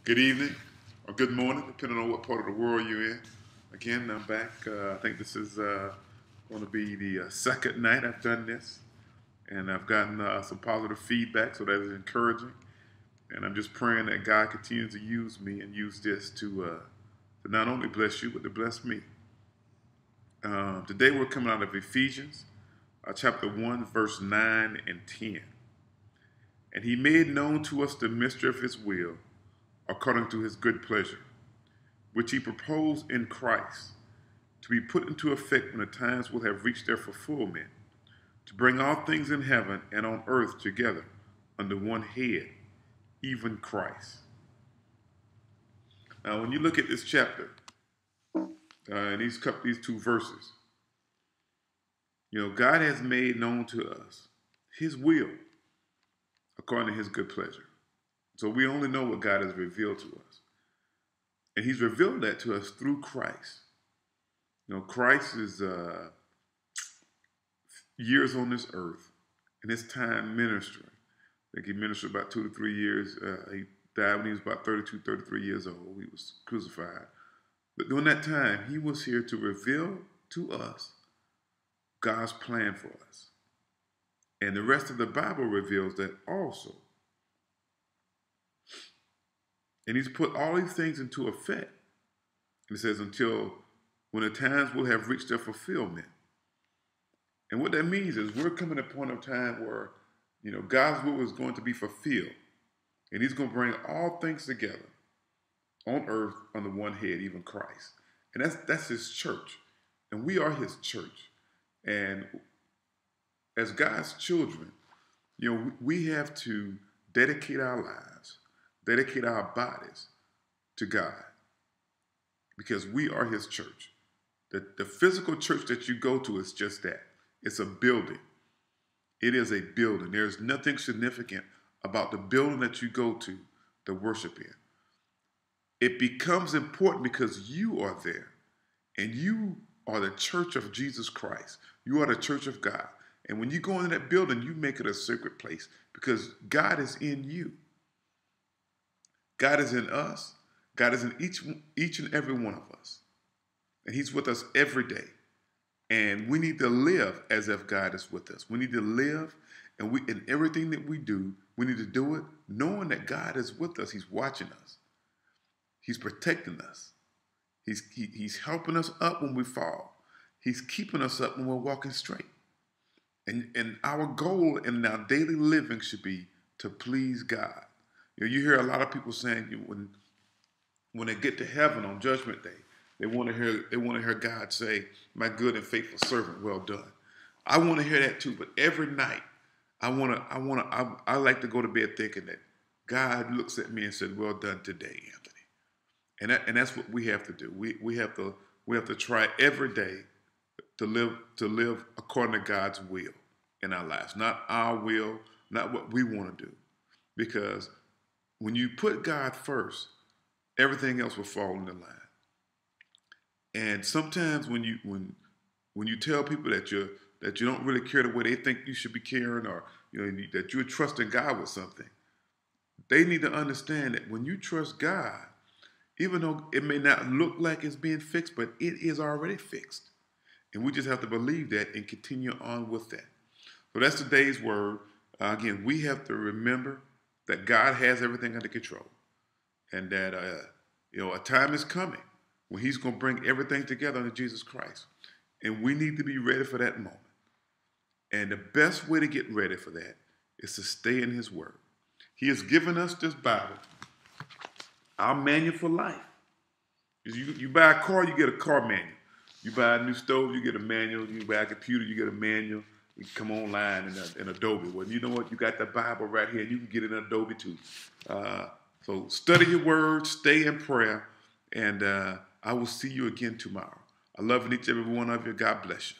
Good evening or good morning, depending on what part of the world you're in. Again, I'm back. I think this is going to be the second night I've done this, and I've gotten some positive feedback, so that is encouraging. And I'm just praying that God continues to use me and use this to not only bless you, but to bless me. Today we're coming out of Ephesians, chapter 1, verse 9 and 10. And he made known to us the mystery of his will, according to his good pleasure, which he proposed in Christ, to be put into effect when the times will have reached their fulfillment, to bring all things in heaven and on earth together under one head, even Christ. Now, when you look at this chapter, and these two verses, God has made known to us his will according to his good pleasure. So we only know what God has revealed to us. And he's revealed that to us through Christ. Christ is years on this earth, and his time ministering. I think he ministered about 2 to 3 years. He died when he was about 32, 33 years old. He was crucified. But during that time, he was here to reveal to us God's plan for us. And the rest of the Bible reveals that also. And he's put all these things into effect. And it says, until when the times will have reached their fulfillment. And what that means is we're coming to a point of time where, God's will is going to be fulfilled. And he's going to bring all things together on earth under one head, even Christ. And that's his church. And we are his church. And as God's children, we have to dedicate our lives, dedicate our bodies to God, because we are his church. The physical church that you go to is just that. It's a building. It is a building. There's nothing significant about the building that you go to worship in. It becomes important because you are there, and you are the church of Jesus Christ. You are the church of God. And when you go into that building, you make it a sacred place because God is in you. God is in us. God is in each and every one of us. And he's with us every day. And we need to live as if God is with us. We need to live, and in everything that we do, we need to do it knowing that God is with us. He's watching us. He's protecting us. He's helping us up when we fall. He's keeping us up when we're walking straight. And our goal in our daily living should be to please God. You hear a lot of people saying when they get to heaven on Judgment Day, they want to hear God say, "My good and faithful servant, well done." I want to hear that too, but every night I like to go to bed thinking that God looks at me and said, "Well done today, Anthony." And that's what we have to do. We have to try every day to live according to God's will in our lives, not our will, not what we want to do. Because when you put God first, everything else will fall into line. And sometimes when you tell people that you don't really care the way they think you should be caring, or that you're trusting God with something, they need to understand that when you trust God, even though it may not look like it's being fixed, but it is already fixed. And we just have to believe that and continue on with that. So that's today's word. Again, we have to remember that God has everything under control, and that a time is coming when he's going to bring everything together under Jesus Christ. And we need to be ready for that moment. And the best way to get ready for that is to stay in his word. He has given us this Bible, our manual for life. You buy a car, you get a car manual. You buy a new stove, you get a manual. You buy a computer, you get a manual. You can come online in Adobe. Well, you know what? You got the Bible right here. You can get it in Adobe too. So study your word, stay in prayer, and I will see you again tomorrow. I love each and every one of you. God bless you.